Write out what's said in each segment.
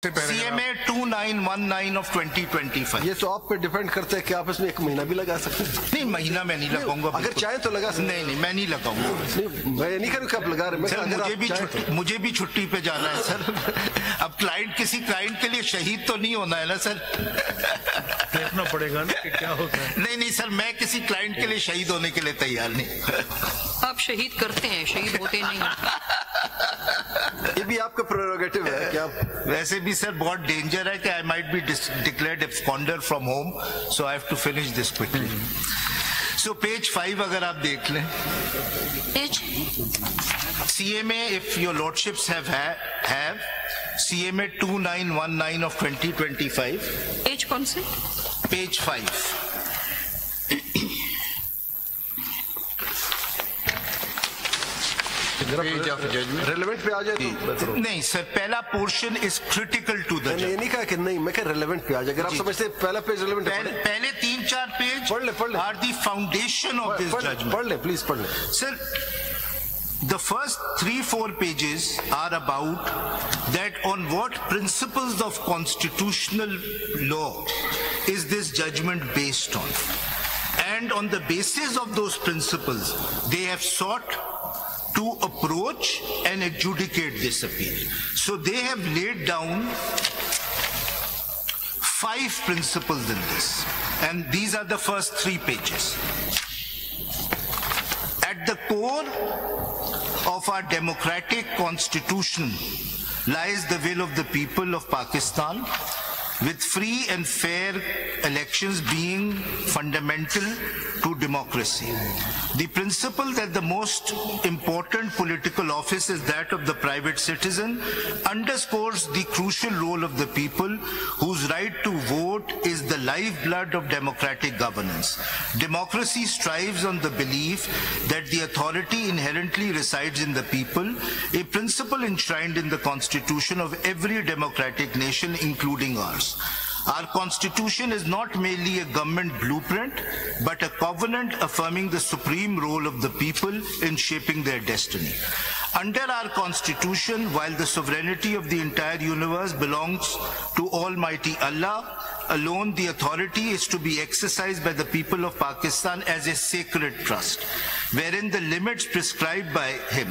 CMA 2919 of 2025। ये तो आप पे डिपेंड करता है कि आप इसमें एक महीना भी लगा सकते हैं। नहीं, महीना मैं नहीं लगाऊंगा। अगर चाहे तो लगा सकते। नहीं, मैं नहीं लगाऊंगा। मैं नहीं करूँ कि आप लगा रहे हैं। सर मुझे भी छुट्टी पे जाना है सर। अब किसी क्लाइंट के लिए शहीद तो नहीं होना है ना सर। देखना पड़ेगा ना कि क्या होता है। नहीं सर, मैं किसी क्लाइंट के लिए शहीद होने के लिए तैयार नहीं। आप शहीद करते हैं, शहीद होते नहीं। ये भी आपका प्रेरोगेटिव है कि आप वैसे भी सर बहुत डेंजर है कि I might be declared absconder from home, so I have to finish this quickly. So page 5 अगर आप देख लें, CMA if your lordships have CMA 2919 of 2025। Page कौन से? पेज 5। रेलेवेंट पे आ जाए तो नहीं सर, पहला portion is critical to the. ये नहीं कहा कि नहीं, मैं कह रेलेवेंट पे आ जाए। अगर आप समझते हैं पहला पेज रेलेवेंट है, पहले 3-4 पेज पढ़ ले are the foundation of this judgment. पढ़ ले प्लीज, पढ़ ले sir. The first 3-4 pages are about that on what principles of constitutional law is this judgment based on, and on the basis of those principles they have sought to approach and adjudicate this appeal. So they have laid down 5 principles in this, and these are the first 3 pages. At the core of our democratic constitution lies the will of the people of Pakistan, with free and fair elections being fundamental to democracy. The principle that the most important political office is that of the private citizen underscores the crucial role of the people, whose right to vote is the lifeblood of democratic governance. Democracy strives on the belief that the authority inherently resides in the people, a principle enshrined in the constitution of every democratic nation, including ours. Our constitution is not merely a government blueprint, but a covenant affirming the supreme role of the people in shaping their destiny. Under our constitution, while the sovereignty of the entire universe belongs to Almighty Allah alone, the authority is to be exercised by the people of Pakistan as a sacred trust, wherein the limits prescribed by him,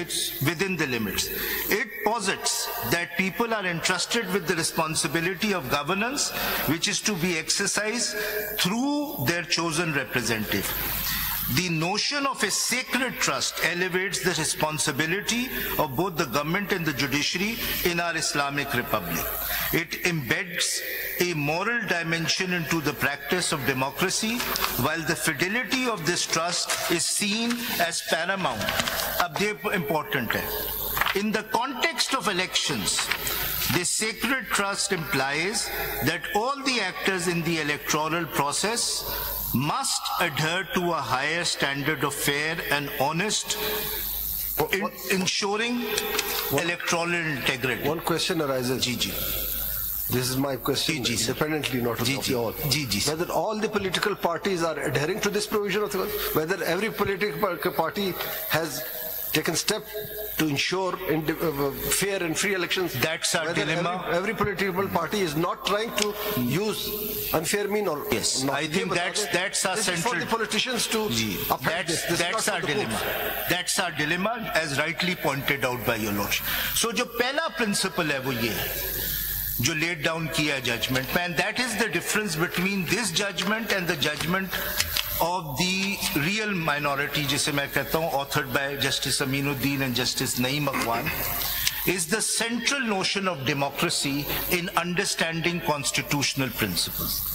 it's within the limits. It posits that people are entrusted with the responsibility of governance, which is to be exercised through their chosen representative. The notion of a sacred trust elevates the responsibility of both the government and the judiciary in our Islamic Republic. It embeds a moral dimension into the practice of democracy, while the fidelity of this trust is seen as paramount. Ab ye important hai. In the context of elections, this sacred trust implies that all the actors in the electoral process must adhere to a higher standard of fair and honest, ensuring electoral integrity. One question arises. Ji. This is my question, independently, not of you all. Whether all the political parties are adhering to this provision of the Constitution, whether every political party has taken step to ensure fair and free elections. That's our dilemma. Every political party is not trying to use unfair mean or yes. I think that's our this central. Is for the politicians to upheld this. That's our dilemma. That's our dilemma, as rightly pointed out by your lordship. So, जो पहला principle है वो ये है, जो laid down किया judgment में, and that is the difference between this judgment and the judgment of the real minority, जिसे मैं कहता हूँ, authored by Justice Aminuddin and Justice Naeem Akhwan, is the central notion of democracy in understanding constitutional principles.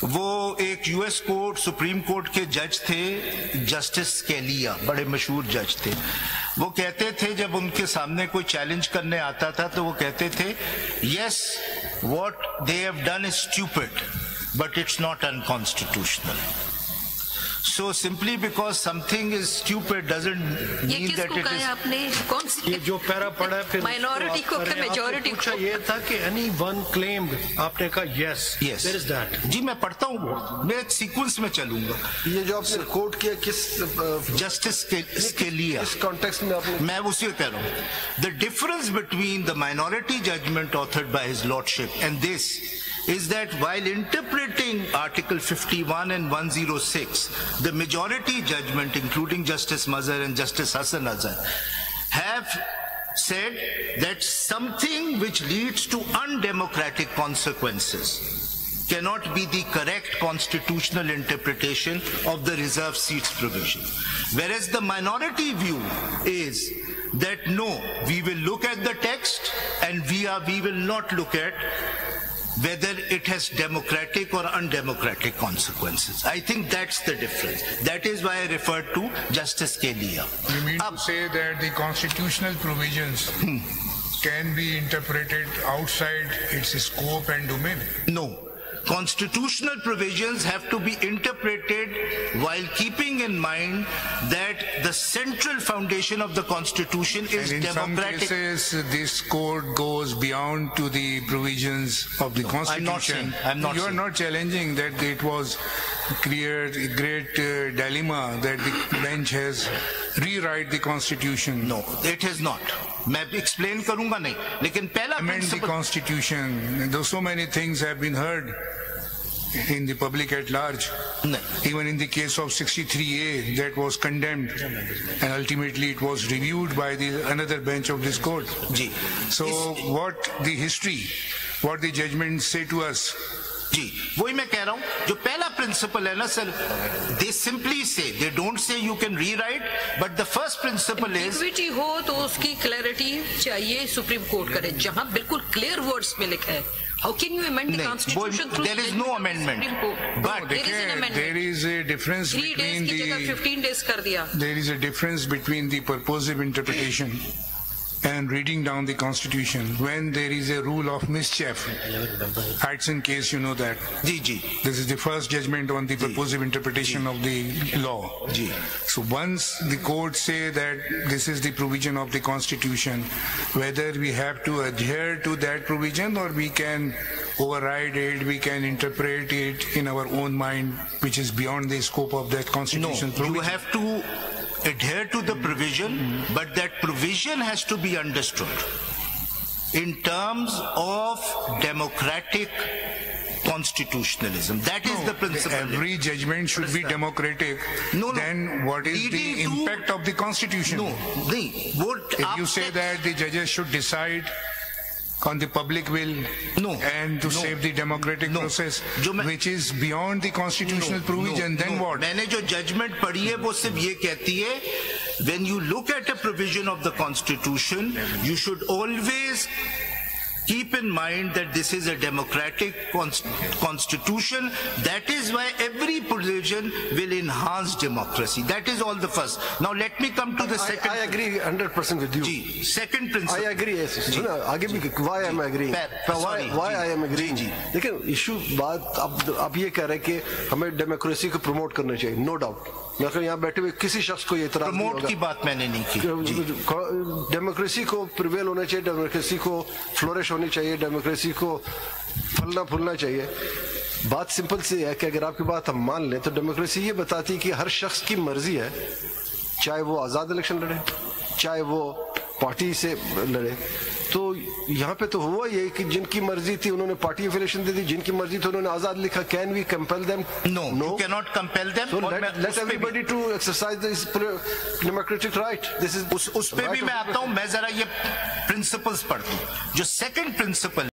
वो एक US court, supreme court के जज थे, justice Scalia, बड़े मशहूर जज थे। वो कहते थे, जब उनके सामने कोई चैलेंज करने आता था तो वो कहते थे, yes, what they have done is stupid, but it's not unconstitutional. So simply because something is stupid doesn't mean that it is. आपने कौन सी ये जो पैरा पढ़ा है फिर माइनॉरिटी को कि मेजॉरिटी पूछा ये था कि एनी वन क्लेम्ड, आपने कहा यस देयर इज दैट। जी मैं पढ़ता हूँ, मैं एक सीक्वेंस में चलूंगा। ये जो आपने कोट किया किस जस्टिस के लिए इस कॉन्टेक्स्ट में आपने, मैं उसी को कह रहा हूँ। The difference between the minority judgment authored by his lordship and this is that while interpreting Article 51 and 106, the majority judgment, including Justice Mazhar and Justice Hassan Azhar, have said that something which leads to undemocratic consequences cannot be the correct constitutional interpretation of the reserved seats provision. Whereas the minority view is that no, we will look at the text and we will not look at whether it has democratic or undemocratic consequences. I think that's the difference. That is why I referred to Justice Scalia. You mean to say that the constitutional provisions can be interpreted outside its scope and domain? No. Constitutional provisions have to be interpreted while keeping in mind that the central foundation of the Constitution is and in democratic. some cases, this court goes beyond to the provisions of the Constitution. You are not challenging that it was created a great dilemma that the bench has rewrite the Constitution. No, it has not. मैं explain करूँगा नहीं, लेकिन पहला amend the Constitution. Though so many things have been heard in the public at large. Even in the case of 63A, that was condemned, and ultimately it was reviewed by another bench of this court. So what the history, what the judgments say to us? जी वही मैं कह रहा हूँ, जो पहला principal है ना sir, they simply say, they don't say you can rewrite, but the first principle is equity हो तो उसकी क्लैरिटी चाहिए सुप्रीम कोर्ट करे, जहाँ बिल्कुल क्लियर वर्ड्स में लिखा है। How can you amend the Constitution through there is no amendment, but there is an amendment. There is a difference 3 days की जगह 15 days कर दिया। There is a difference between the purposive interpretation and reading down the Constitution when there is a rule of mischief. Hudson case, you know that. This is the first judgment on the purposive interpretation of the law. So once the court say that this is the provision of the Constitution, whether we have to adhere to that provision or we can override it, we can interpret it in our own mind, which is beyond the scope of that constitutional provision. You have to adhere to the provision, but that provision has to be understood in terms of democratic constitutionalism. That is the principle. Every judgment should be democratic. Then what is the impact of the Constitution? If you say that the judges should decide on the public will and to save the democratic process, which is beyond the constitutional provision, then what? मैंने जो judgment पढ़ी है वो सिर्फ ये कहती है, when you look at a provision of the Constitution, you should always keep in mind that this is a democratic constitution. That is why every provision will enhance democracy. That is all the first. Now let me come to the second. I agree 100% with you. Second principle. I agree. Yes. Why am I agreeing? Why I am agreeing? लेकिन issue बात अब ये कह रहे हैं कि हमें democracy को promote करना चाहिए. No doubt. मैं यहाँ बैठे हुए किसी शख्स को ये इतराज़ नहीं होगा. Promote की बात मैंने नहीं की. Democracy को prevail होना चाहिए. Democracy को flourish होनी चाहिए. डेमोक्रेसी को फलना फूलना चाहिए. बात सिंपल सी है कि अगर आपकी बात हम मान लें तो डेमोक्रेसी ये बताती है कि हर शख्स की मर्जी है, चाहे वो आज़ाद इलेक्शन लड़े, चाहे वो पार्टी से लड़े. तो यहाँ पे तो हुआ ये कि जिनकी मर्जी थी उन्होंने पार्टी एफिलिएशन दे दी, जिनकी मर्जी थी उन्होंने आज़ाद लिखा. Can we compel them? No, you can not compel them. So let everybody to exercise this democratic right. This is उस पे भी मैं आता हूँ. मैं जरा ये प्रिंसिपल्स पढ़ता हूँ. जो सेकंड प्रिंसिपल